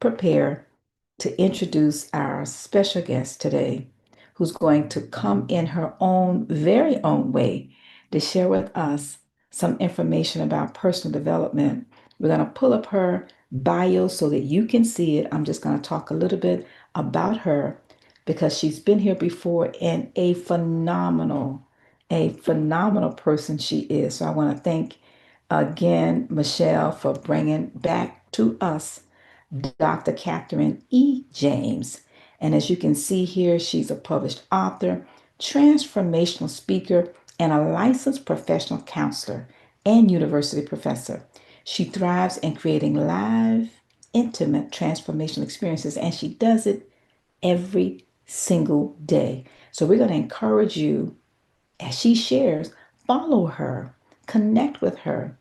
prepare to introduce our special guest today, who's going to come in her own, very own way to share with us some information about personal development. We're going to pull up her bio so that you can see it. I'm just going to talk a little bit about her because she's been here before and a phenomenal person she is. So I want to thank again Michelle for bringing back to us Dr. Katherine E. James. And as you can see here, she's a published author, transformational speaker, and a licensed professional counselor and university professor. She thrives in creating live, intimate, transformational experiences, and she does it every single day. So we're going to encourage you as she shares, follow her, connect with her.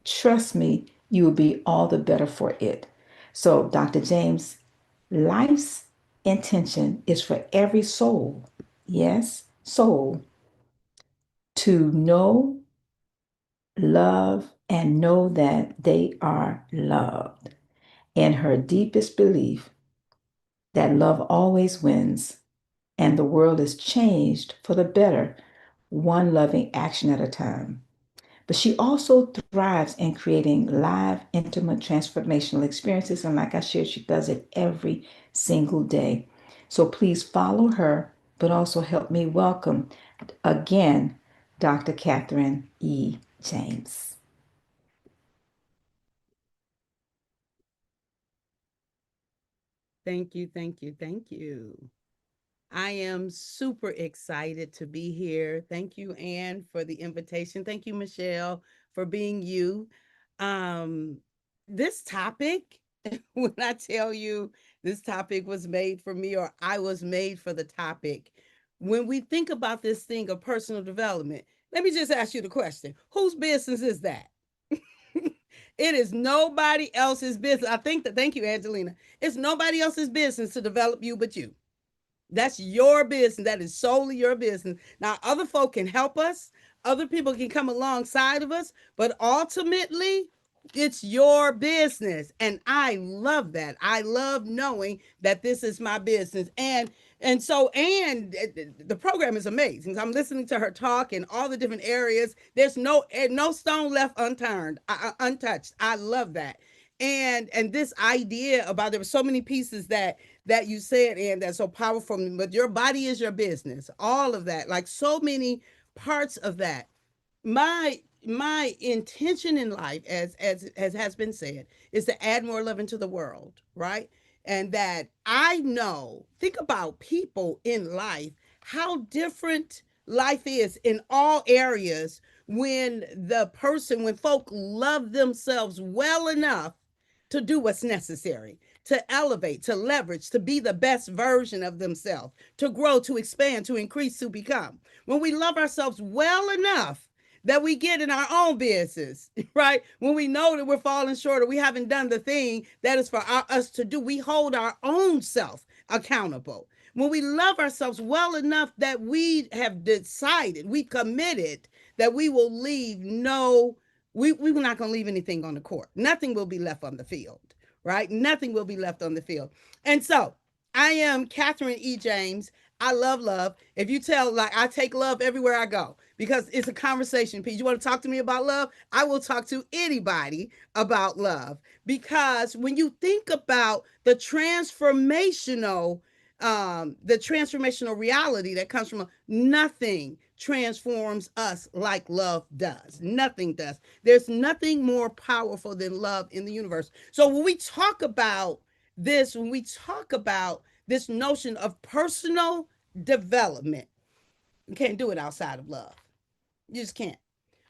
Trust me, you will be all the better for it. So, Dr. James, life's intention is for every soul, yes, soul, to know, love, and know that they are loved. In her deepest belief that love always wins and the world is changed for the better, one loving action at a time. But she also thrives in creating live, intimate, transformational experiences. And like I shared, she does it every single day. So please follow her, but also help me welcome again Dr. Katherine E. James. Thank you, thank you, thank you. I am super excited to be here. Thank you, Anne, for the invitation. Thank you, Michelle, for being you. Um, this topic, when I tell you this topic was made for me or I was made for the topic, when we think about this thing of personal development, let me just ask you the question: whose business is that? It is nobody else's business. I think that, thank you, Angelina. It's nobody else's business to develop you but you. That's your business. That is solely your business. Now, other folk can help us, other people can come alongside of us, but ultimately, it's your business. And I love that. I love knowing that this is my business. And the program is amazing. I'm listening to her talk in all the different areas. There's no stone left unturned, untouched. I love that. And this idea about, there were so many pieces that you said, and that's so powerful. But your body is your business. All of that, like so many parts of that. My intention in life, as has been said, is to add more love into the world, right? And that I know, think about people in life, how different life is in all areas when folk love themselves well enough to do what's necessary, to elevate, to leverage, to be the best version of themselves, to grow, to expand, to increase, to become. When we love ourselves well enough that we get in our own business, right? When we know that we're falling short or we haven't done the thing that is for us to do, we hold our own self accountable. When we love ourselves well enough that we have decided, we committed that we will leave no, we're not going to leave anything on the court. Nothing will be left on the field, right? Nothing will be left on the field. And so I am Katherine E. James. I love love. If you tell, like, I take love everywhere I go because it's a conversation piece. You want to talk to me about love? I will talk to anybody about love because when you think about the transformational reality that comes from nothing transforms us like love does. Nothing does. There's nothing more powerful than love in the universe. So when we talk about this notion of personal development, you can't do it outside of love. You just can't.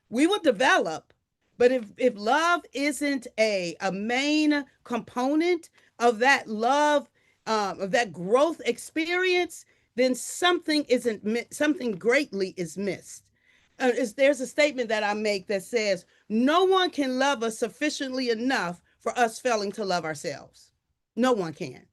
We will develop, but if love isn't a main component of that love, of that growth experience, then something greatly is missed. There's a statement that I make that says, no one can love us sufficiently enough for us failing to love ourselves. No one can.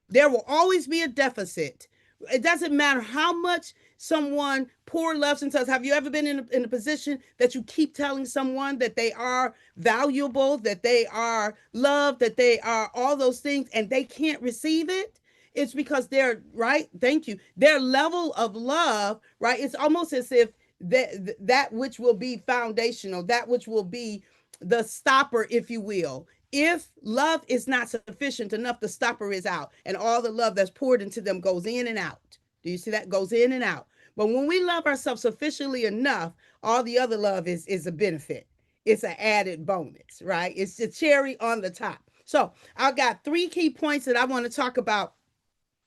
There will always be a deficit It doesn't matter how much someone pour loves into us. Have you ever been in a position that you keep telling someone that they are valuable, that they are loved, that they are all those things, and they can't receive it? It's because they're right. Thank you. Their level of love, right? It's almost as if that which will be foundational, that which will be the stopper, if you will. If love is not sufficient enough, the stopper is out, and all the love that's poured into them goes in and out. Do you see that? Goes in and out. But when we love ourselves sufficiently enough, all the other love is a benefit. It's an added bonus, right? It's the cherry on the top. So I got 3 key points that I want to talk about.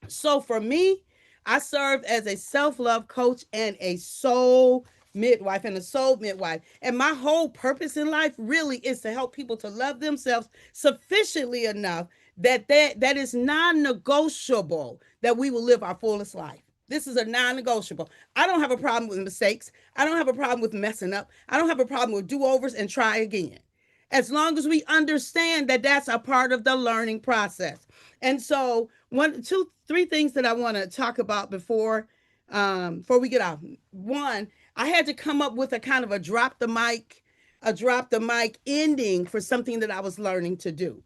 So for me, I serve as a self-love coach and a soul midwife and a soul midwife. And my whole purpose in life really is to help people to love themselves sufficiently enough that is non-negotiable that we will live our fullest life. This is a non-negotiable. I don't have a problem with mistakes. I don't have a problem with messing up. I don't have a problem with do-overs and try again. As long as we understand that that's a part of the learning process. And so, one, two, 3 things that I want to talk about before we get off. One, I had to come up with a kind of a drop the mic ending for something that I was learning to do.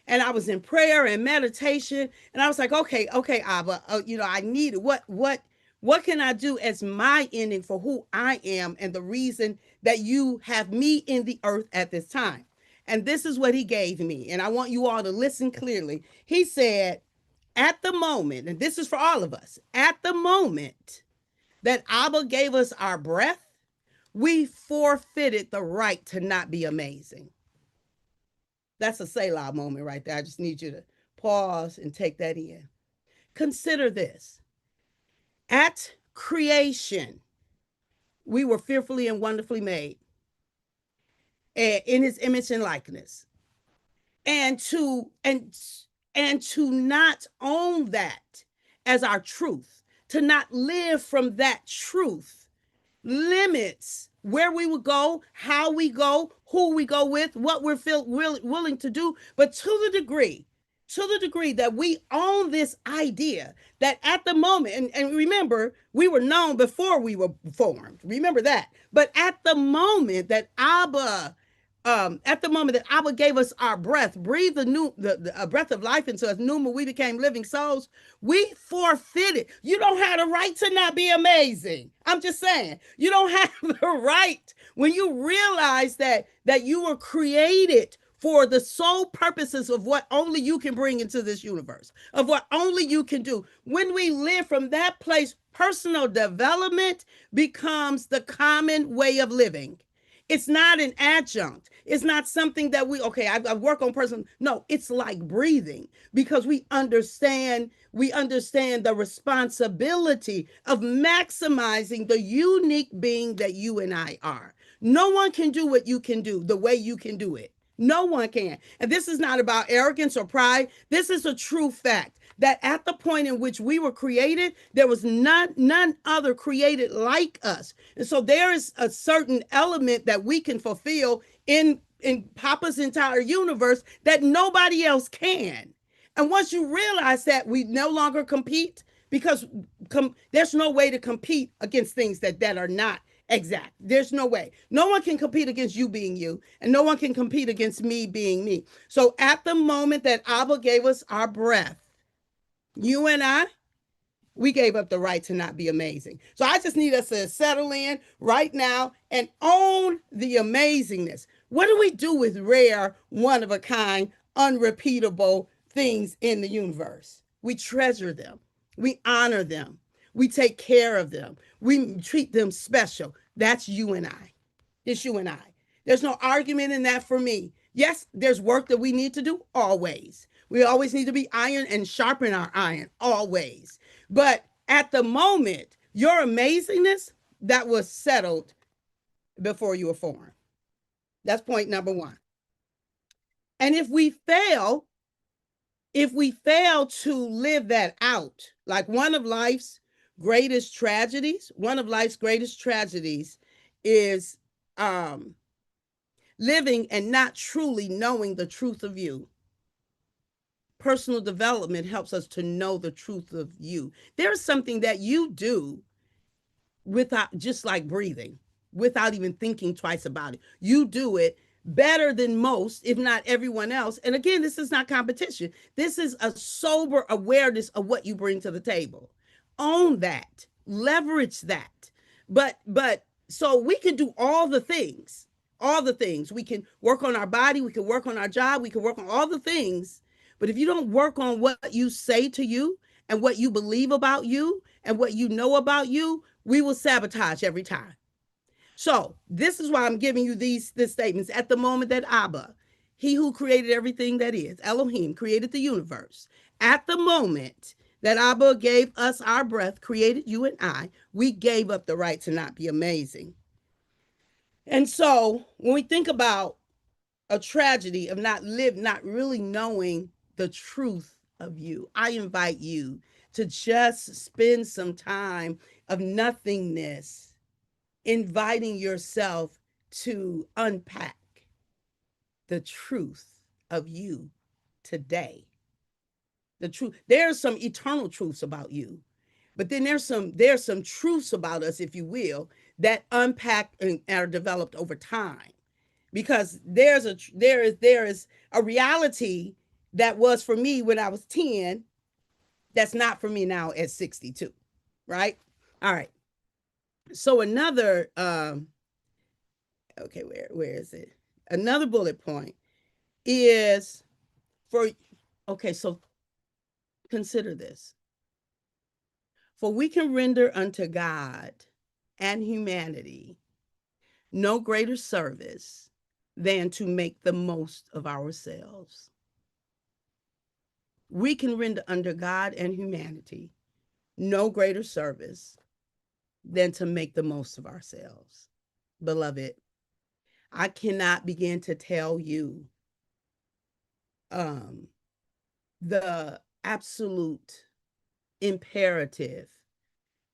And I was in prayer and meditation, and I was like, okay, Abba, I need it. What can I do as my ending for who I am and the reason that you have me in the earth at this time? And this is what he gave me. And I want you all to listen clearly. He said, at the moment, and this is for all of us, at the moment that Abba gave us our breath, we forfeited the right to not be amazing. That's a Selah moment right there. I just need you to pause and take that in. Consider this. At creation, we were fearfully and wonderfully made in his image and likeness. And to not own that as our truth, to not live from that truth limits where we would go, how we go, who we go with, what we're willing to do. But to the degree that we own this idea that at the moment, and remember, we were known before we were formed. Remember that. But at the moment that Abba gave us our breath, breathed the breath of life into us, pneuma, we became living souls. We forfeited. You don't have the right to not be amazing. I'm just saying, you don't have the right when you realize that you were created for the sole purposes of what only you can bring into this universe, of what only you can do. When we live from that place, personal development becomes the common way of living. It's not an adjunct. It's not something that I work on person. No, it's like breathing because we understand the responsibility of maximizing the unique being that you and I are. No one can do what you can do the way you can do it. No one can. And this is not about arrogance or pride. This is a true fact that at the point in which we were created, there was none other created like us. And so there is a certain element that we can fulfill in Papa's entire universe that nobody else can. And once you realize that, we no longer compete because there's no way to compete against things that are not exact. There's no way. No one can compete against you being you, and no one can compete against me being me. So at the moment that Abba gave us our breath, you and I, we gave up the right to not be amazing. So I just need us to settle in right now and own the amazingness. What do we do with rare, one of a kind, unrepeatable things in the universe? We treasure them. We honor them. We take care of them. We treat them special. That's you and I. It's you and I. There's no argument in that for me. Yes, there's work that we need to do always. We always need to be iron and sharpen our iron always. But at the moment, your amazingness, that was settled before you were formed. That's point number one. And if we fail to live that out, like one of life's greatest tragedies is um living and not truly knowing the truth of you. personal development helps us to know the truth of you. There's something that you do without, just like breathing, without even thinking twice about it. You do it better than most, if not everyone else. And again, this is not competition. This is a sober awareness of what you bring to the table. Own that, leverage that. But so we can do all the things. All the things. We can work on our body, we can work on our job, we can work on all the things. But if you don't work on what you say to you and what you believe about you and what you know about you, we will sabotage every time. So this is why I'm giving you these statements. At the moment that Abba, he who created everything that is, Elohim, created the universe. At the moment that Abba gave us our breath, created you and I, we gave up the right to not be amazing. And so when we think about a tragedy of not really knowing the truth of you, I invite you to just spend some time of nothingness, inviting yourself to unpack the truth of you today. The truth. There's some eternal truths about you, but then there's some truths about us, if you will, that unpack and are developed over time. Because there is a reality that was for me when I was 10 that's not for me now at 62, right? All right. So another okay, where is it? Another bullet point is for, okay, so consider this. For we can render unto God and humanity no greater service than to make the most of ourselves. We can render unto God and humanity no greater service than to make the most of ourselves. Beloved, I cannot begin to tell you um, the absolute imperative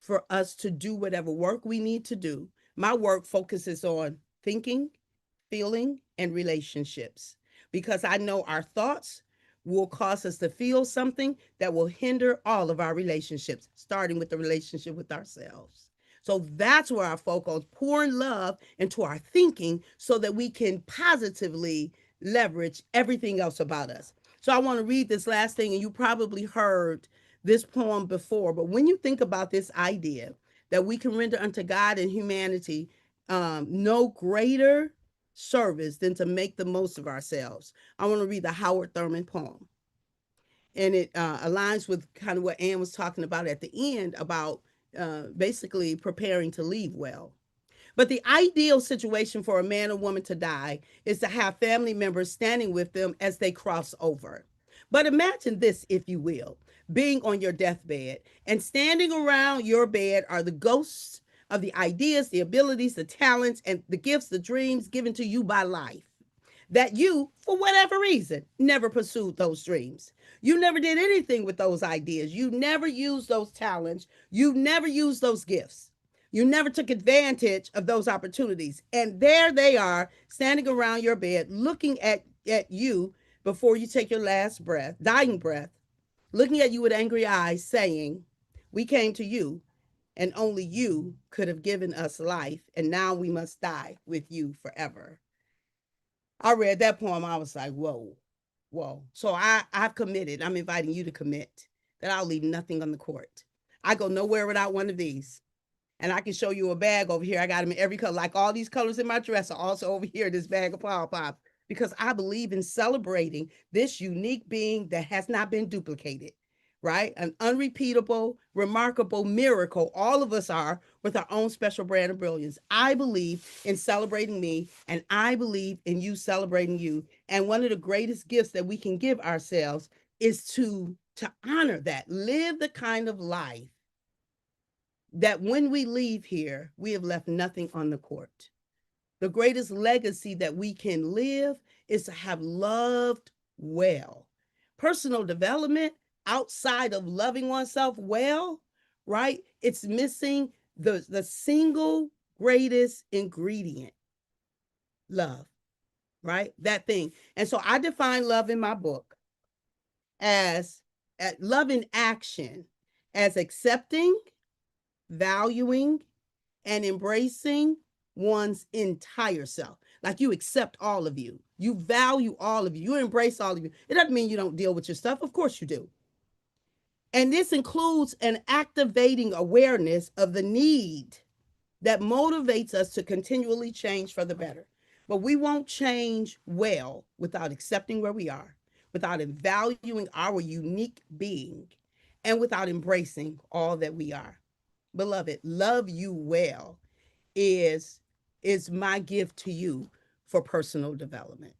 for us to do whatever work we need to do. My work focuses on thinking, feeling, and relationships because I know our thoughts will cause us to feel something that will hinder all of our relationships, starting with the relationship with ourselves. So that's where our focus, pouring love into our thinking so that we can positively leverage everything else about us. So I want to read this last thing, and you probably heard this poem before, but when you think about this idea that we can render unto God and humanity no greater service than to make the most of ourselves, I want to read the Howard Thurman poem. And it aligns with kind of what Anne was talking about at the end about basically preparing to leave well. But the ideal situation for a man or woman to die is to have family members standing with them as they cross over. But imagine this, if you will, being on your deathbed and standing around your bed are the ghosts of the ideas, the abilities, the talents, and the gifts, the dreams given to you by life that you, for whatever reason, never pursued those dreams. You never did anything with those ideas. You never used those talents. You never used those gifts. You never took advantage of those opportunities. And there they are, standing around your bed, looking at you before you take your last breath, dying breath, looking at you with angry eyes, saying, "We came to you, and only you could have given us life, and now we must die with you forever." I read that poem. I was like, whoa, whoa. So I've committed. I'm inviting you to commit that I'll leave nothing on the court. I go nowhere without one of these. And I can show you a bag over here. I got them in every color. Like all these colors in my dress are also over here, this bag of Paw Pops, because I believe in celebrating this unique being that has not been duplicated, right? An unrepeatable, remarkable miracle. All of us are with our own special brand of brilliance. I believe in celebrating me, and I believe in you celebrating you. And one of the greatest gifts that we can give ourselves is to honor that, live the kind of life that when we leave here, we have left nothing on the court. The greatest legacy that we can live is to have loved well. Personal development outside of loving oneself well, right? It's missing the single greatest ingredient, love, right? That thing. And so I define love in my book as at love in action as accepting, valuing, and embracing one's entire self. Like you accept all of you, you value all of you, you embrace all of you. It doesn't mean you don't deal with your stuff. Of course you do. And this includes an activating awareness of the need that motivates us to continually change for the better. But we won't change well without accepting where we are, without valuing our unique being, and without embracing all that we are. Beloved, love you well is is my gift to you for personal development.